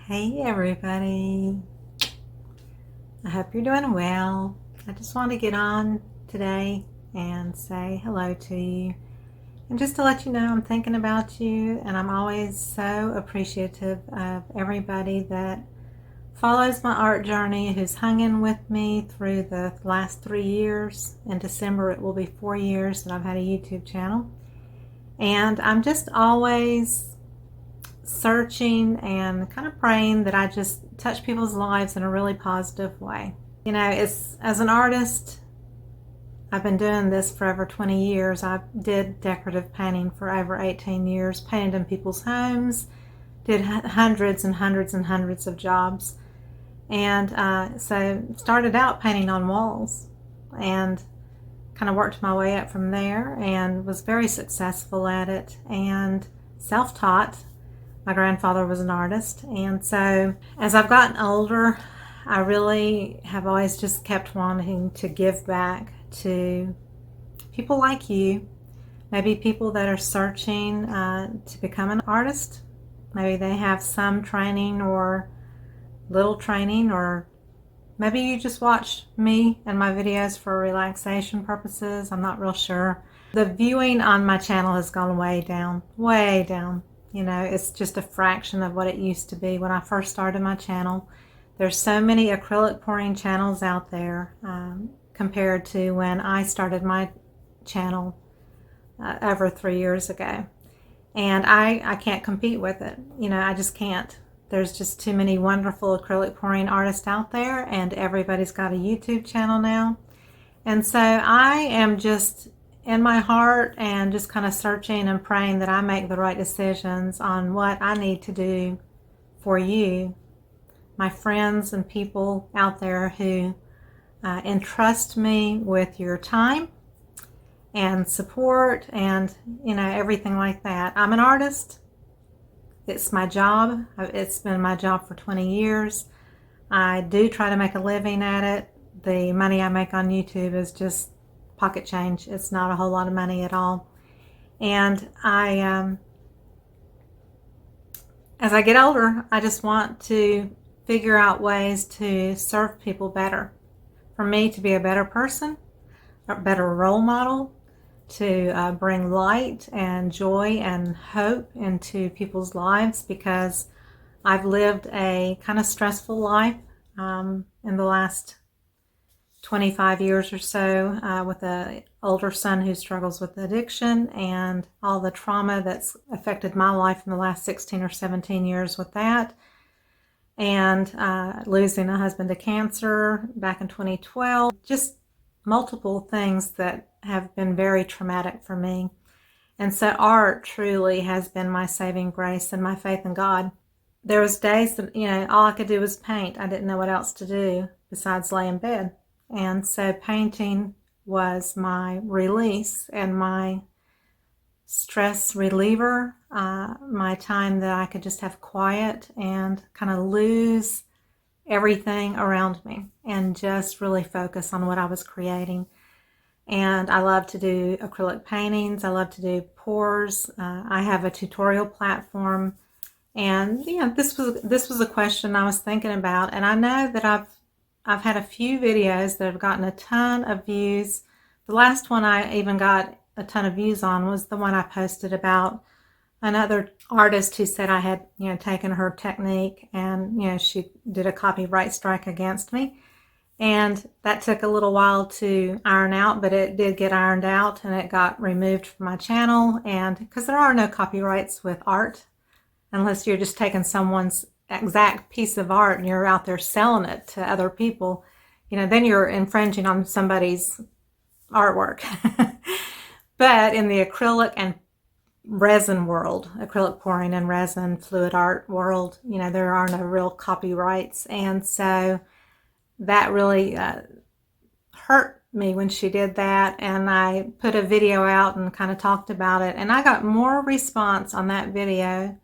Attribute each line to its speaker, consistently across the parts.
Speaker 1: Hey everybody, I hope you're doing well. I just want to get on today and say hello to you and just to let you know I'm thinking about you, and I'm always so appreciative of everybody that follows my art journey, who's hung in with me through the last 3 years. In December it will be 4 years that I've had a YouTube channel, and I'm just always searching and kind of praying that I just touch people's lives in a really positive way. You know, it's as an artist, I've been doing this for over 20 years. I did decorative painting for over 18 years, painted in people's homes, did hundreds and hundreds and hundreds of jobs. And so started out painting on walls and kind of worked my way up from there and was very successful at it and self-taught. My grandfather was an artist, and so as I've gotten older, I really have always just kept wanting to give back to people like you, maybe people that are searching to become an artist. Maybe they have some training or little training, or maybe you just watch me and my videos for relaxation purposes. I'm not real sure. The viewing on my channel has gone way down, way down. You know, it's just a fraction of what it used to be when I first started my channel. There's so many acrylic pouring channels out there compared to when I started my channel over 3 years ago. And I can't compete with it. You know, I just can't. There's just too many wonderful acrylic pouring artists out there, and everybody's got a YouTube channel now. And so I am just in my heart and just kind of searching and praying that I make the right decisions on what I need to do for you, my friends and people out there who entrust me with your time and support and, you know, everything like that. I'm an artist. It's my job. It's been my job for 20 years. I do try to make a living at it. The money I make on YouTube is just pocket change. It's not a whole lot of money at all. And as I get older, I just want to figure out ways to serve people better. For me to be a better person, a better role model, to bring light and joy and hope into people's lives, because I've lived a kind of stressful life in the last 25 years or so with an older son who struggles with addiction, and all the trauma that's affected my life in the last 16 or 17 years with that, and losing a husband to cancer back in 2012. Just multiple things that have been very traumatic for me. And so art truly has been my saving grace and my faith in God. There was days that, you know, all I could do was paint. I didn't know what else to do besides lay in bed. And so painting was my release and my stress reliever, my time that I could just have quiet and kind of lose everything around me and just really focus on what I was creating. And I love to do acrylic paintings. I love to do pours. I have a tutorial platform. And you know, this was a question I was thinking about, and I know that I've had a few videos that have gotten a ton of views. The last one I even got a ton of views on was the one I posted about another artist who said I had, you know, taken her technique and, you know, she did a copyright strike against me. And that took a little while to iron out, but it did get ironed out and it got removed from my channel. And because there are no copyrights with art, unless you're just taking someone's exact piece of art and you're out there selling it to other people, you know, then you're infringing on somebody's artwork. But in the acrylic and resin world, acrylic pouring and resin fluid art world, you know, there are no real copyrights. And so that really hurt me when she did that. And I put a video out and kind of talked about it. And I got more response on that video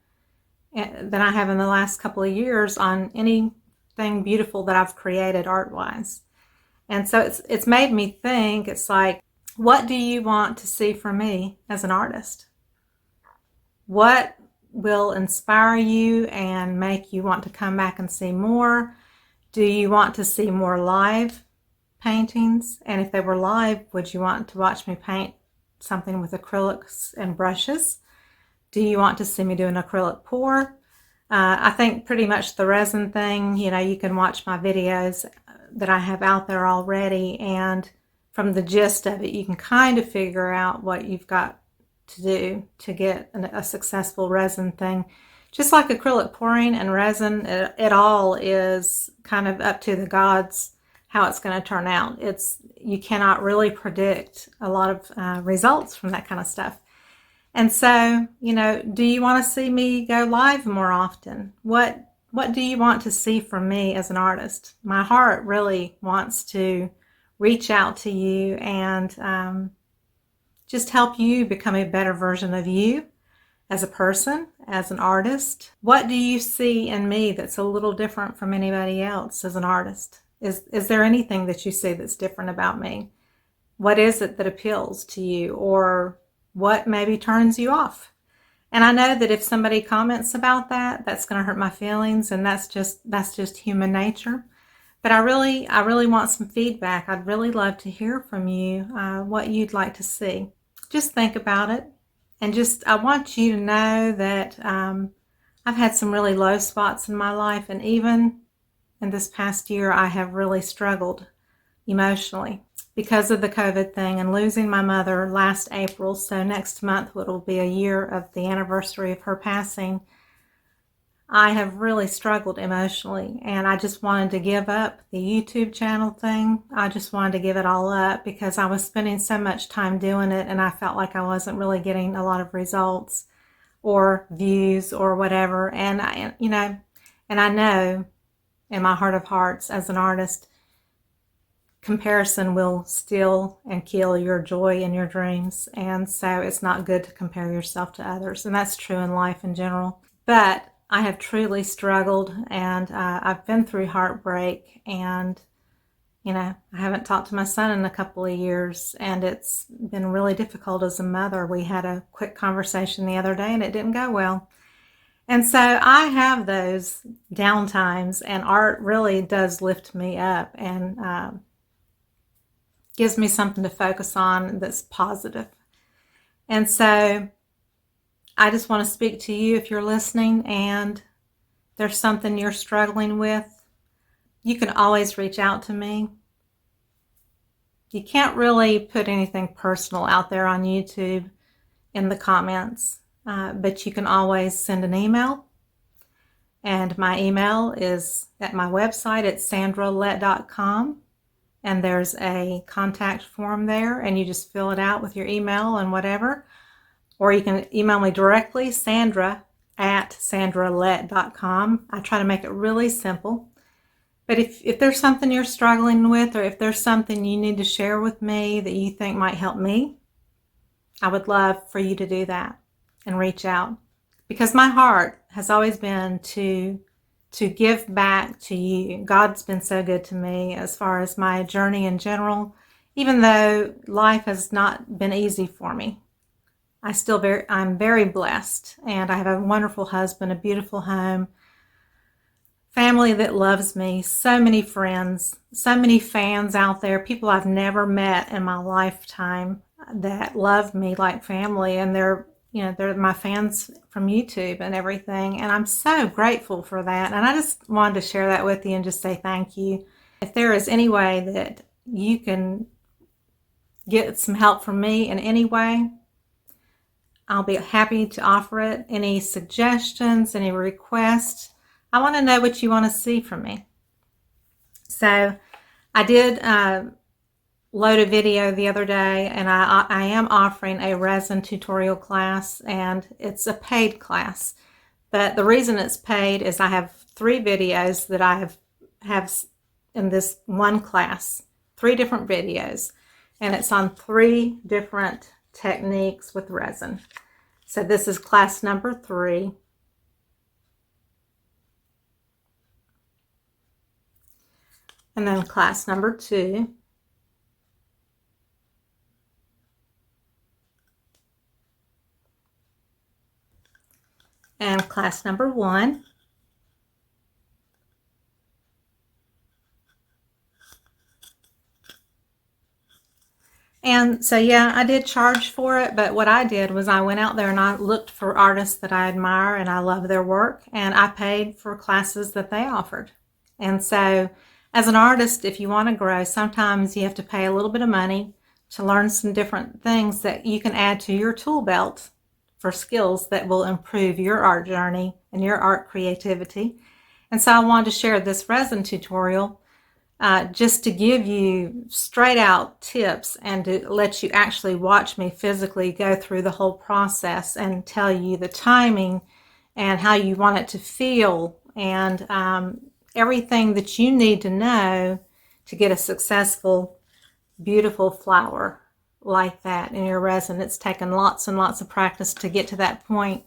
Speaker 1: than I have in the last couple of years on anything beautiful that I've created art-wise. And so it's made me think, it's like, what do you want to see from me as an artist? What will inspire you and make you want to come back and see more? Do you want to see more live paintings? And if they were live, would you want to watch me paint something with acrylics and brushes? Do you want to see me do an acrylic pour? I think pretty much the resin thing, you can watch my videos that I have out there already, and from the gist of it, you can kind of figure out what you've got to do to get a successful resin thing. Just like acrylic pouring and resin, it all is kind of up to the gods how it's going to turn out. You cannot really predict a lot of results from that kind of stuff. And so, do you want to see me go live more often? What do you want to see from me as an artist? My heart really wants to reach out to you and just help you become a better version of you as a person, as an artist. What do you see in me that's a little different from anybody else as an artist? Is there anything that you see that's different about me? What is it that appeals to you, or what maybe turns you off? And I know that if somebody comments about that, that's going to hurt my feelings, and that's just human nature. But I really want some feedback. I'd really love to hear from you what you'd like to see. Just think about it, and I want you to know that I've had some really low spots in my life, and even in this past year, I have really struggled emotionally because of the COVID thing and losing my mother last April. So next month will be a year of the anniversary of her passing. I have really struggled emotionally, and I just wanted to give up the YouTube channel thing. I just wanted to give it all up because I was spending so much time doing it, and I felt like I wasn't really getting a lot of results or views or whatever. And I know in my heart of hearts as an artist, comparison will steal and kill your joy and your dreams. And so it's not good to compare yourself to others. And that's true in life in general. But I have truly struggled, and I've been through heartbreak, and I haven't talked to my son in a couple of years, and it's been really difficult as a mother. We had a quick conversation the other day, and it didn't go well. And so I have those down times, and art really does lift me up and gives me something to focus on that's positive. And so I just want to speak to you if you're listening and there's something you're struggling with. You can always reach out to me. You can't really put anything personal out there on YouTube in the comments, but you can always send an email. And my email is at my website at sandralett.com. And there's a contact form there, and you just fill it out with your email and whatever. Or you can email me directly, Sandra at sandralett.com. I try to make it really simple. But if there's something you're struggling with, or if there's something you need to share with me that you think might help me, I would love for you to do that and reach out. Because my heart has always been to give back to you. God's been so good to me as far as my journey in general, even though life has not been easy for me. I'm very blessed, and I have a wonderful husband, a beautiful home, family that loves me, so many friends, so many fans out there, people I've never met in my lifetime that love me like family, and they're my fans from YouTube and everything, and I'm so grateful for that. And I just wanted to share that with you and just say thank you. If there is any way that you can get some help from me in any way, I'll be happy to offer it. Any suggestions, any requests, I want to know what you want to see from me. So I did load a video the other day, and I am offering a resin tutorial class, and it's a paid class. But the reason it's paid is I have 3 videos that I have in this one class, 3 different videos, and it's on 3 different techniques with resin. So this is class number 3. And then class number 2. and class number 1. And so, yeah, I did charge for it, but what I did was I went out there and I looked for artists that I admire and I love their work, and I paid for classes that they offered. And so, as an artist, if you want to grow, sometimes you have to pay a little bit of money to learn some different things that you can add to your tool belt for skills that will improve your art journey and your art creativity. And so I wanted to share this resin tutorial just to give you straight out tips and to let you actually watch me physically go through the whole process and tell you the timing and how you want it to feel and everything that you need to know to get a successful, beautiful flower like that in your resin. It's taken lots and lots of practice to get to that point.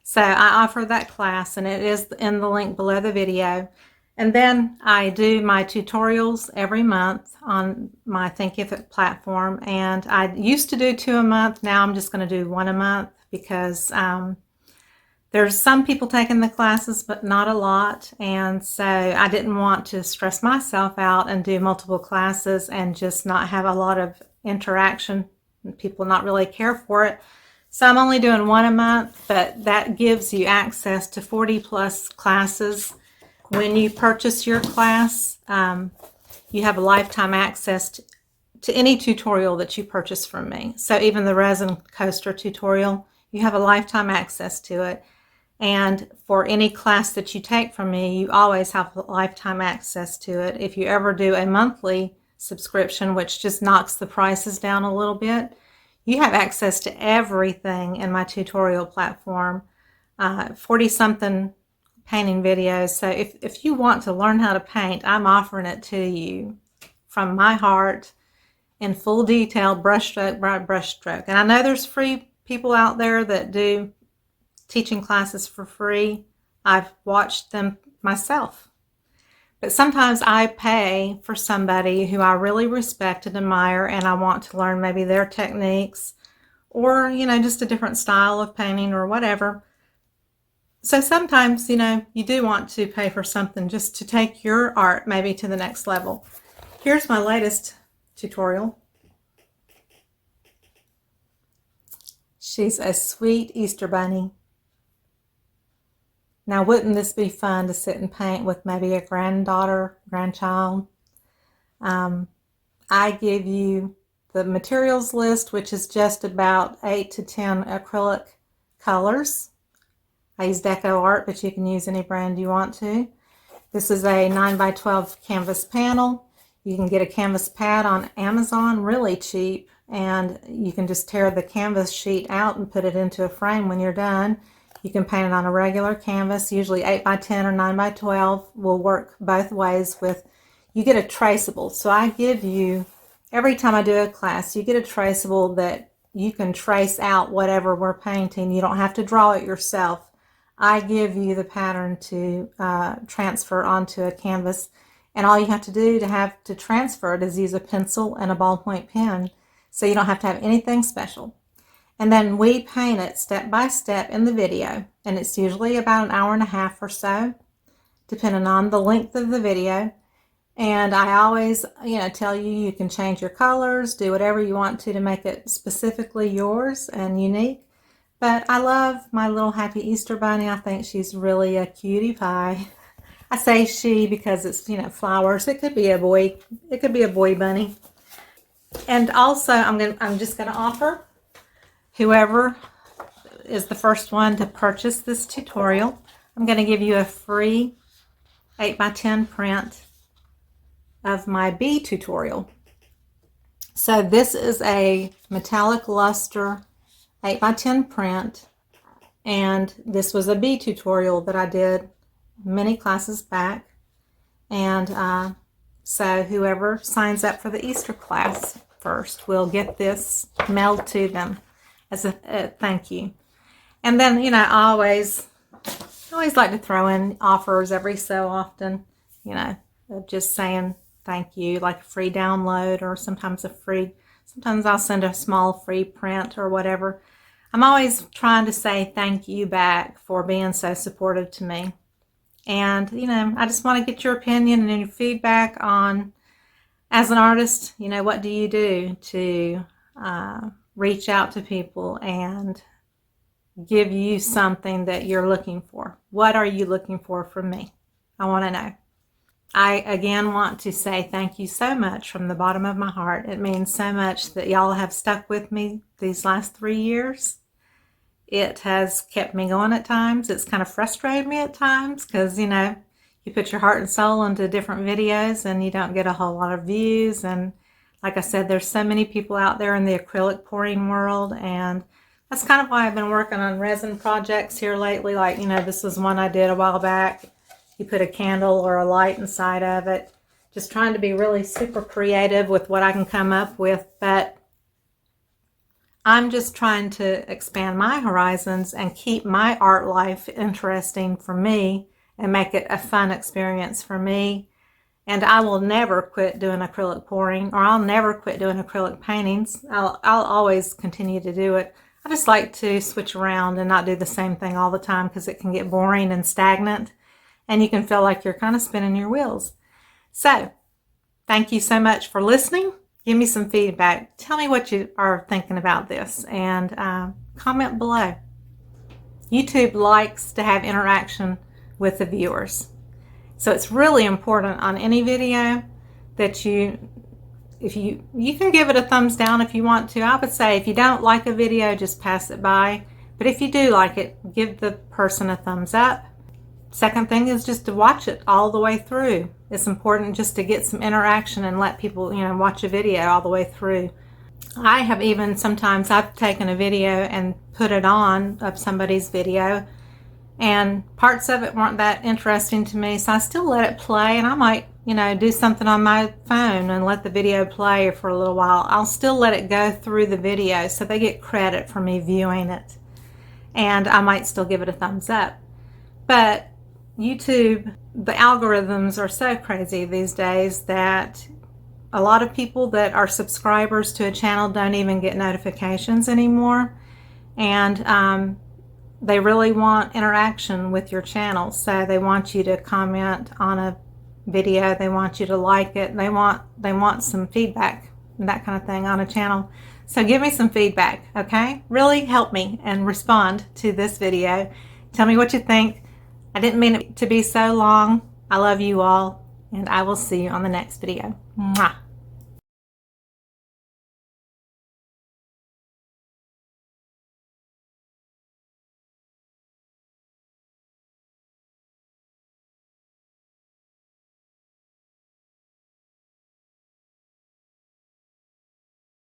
Speaker 1: So I offer that class, and it is in the link below the video. And then I do my tutorials every month on my Thinkific platform. And I used to do 2 a month. Now I'm just going to do 1 a month because there's some people taking the classes, but not a lot. And so I didn't want to stress myself out and do multiple classes and just not have a lot of interaction and people not really care for it. So I'm only doing 1 a month, but that gives you access to 40 plus classes. When you purchase your class, you have a lifetime access to any tutorial that you purchase from me. So even the resin coaster tutorial, you have a lifetime access to it. And for any class that you take from me, you always have lifetime access to it. If you ever do a monthly subscription, which just knocks the prices down a little bit, you have access to everything in my tutorial platform, 40-something painting videos. So if you want to learn how to paint, I'm offering it to you from my heart in full detail, brushstroke by brushstroke. And I know there's free people out there that do teaching classes for free. I've watched them myself. But sometimes I pay for somebody who I really respect and admire, and I want to learn maybe their techniques or, just a different style of painting or whatever. So sometimes, you do want to pay for something just to take your art maybe to the next level. Here's my latest tutorial. She's a sweet Easter bunny. Now, wouldn't this be fun to sit and paint with maybe a granddaughter, grandchild? I give you the materials list, which is just about 8 to 10 acrylic colors. I use Deco Art, but you can use any brand you want to. This is a 9x12 canvas panel. You can get a canvas pad on Amazon really cheap, and you can just tear the canvas sheet out and put it into a frame when you're done. You can paint it on a regular canvas, usually 8x10 or 9x12 will work both ways. You get a traceable. So I give you, every time I do a class, you get a traceable that you can trace out whatever we're painting. You don't have to draw it yourself. I give you the pattern to transfer onto a canvas, and all you have to do to transfer it is use a pencil and a ballpoint pen, so you don't have to have anything special. And then we paint it step by step in the video, and it's usually about an hour and a half or so, depending on the length of the video. And I always, tell you, you can change your colors, do whatever you want to make it specifically yours and unique. But I love my little happy Easter bunny. I think she's really a cutie pie. I say she because it's, flowers. It could be a boy. It could be a boy bunny. And also, I'm just going to offer whoever is the first one to purchase this tutorial, I'm going to give you a free 8x10 print of my bee tutorial. So this is a metallic luster 8x10 print, and this was a bee tutorial that I did many classes back. And so whoever signs up for the Easter class first will get this mailed to them as a thank you. And then, I always like to throw in offers every so often, of just saying thank you, like a free download or sometimes I'll send a small free print or whatever. I'm always trying to say thank you back for being so supportive to me. And, I just want to get your opinion and your feedback on, as an artist, what do you do to reach out to people and give you something that you're looking for? What are you looking for from me? I want to know. I, again, want to say thank you so much from the bottom of my heart. It means so much that y'all have stuck with me these last 3 years. It has kept me going at times. It's kind of frustrated me at times because, you put your heart and soul into different videos and you don't get a whole lot of views. And like I said, there's so many people out there in the acrylic pouring world, and that's kind of why I've been working on resin projects here lately. Like, this was one I did a while back. You put a candle or a light inside of it. Just trying to be really super creative with what I can come up with. But I'm just trying to expand my horizons and keep my art life interesting for me and make it a fun experience for me. And I will never quit doing acrylic pouring, or I'll never quit doing acrylic paintings. I'll always continue to do it. I just like to switch around and not do the same thing all the time because it can get boring and stagnant, and you can feel like you're kind of spinning your wheels. So, thank you so much for listening. Give me some feedback. Tell me what you are thinking about this, and comment below. YouTube likes to have interaction with the viewers. So it's really important on any video that you can give it a thumbs down if you want to. I would say if you don't like a video, just pass it by. But if you do like it, give the person a thumbs up. Second thing is just to watch it all the way through. It's important just to get some interaction and let people, watch a video all the way through. I have even sometimes I've taken a video and put it on of somebody's video, and parts of it weren't that interesting to me, so I still let it play, and I might, do something on my phone and let the video play for a little while. I'll still let it go through the video so they get credit for me viewing it, and I might still give it a thumbs up. But YouTube, the algorithms are so crazy these days that a lot of people that are subscribers to a channel don't even get notifications anymore, and they really want interaction with your channel. So they want you to comment on a video, they want you to like it, they want some feedback and that kind of thing on a channel. So give me some feedback, okay? Really help me and respond to this video. Tell me what you think. I didn't mean it to be so long. I love you all, and I will see you on the next video. Mwah.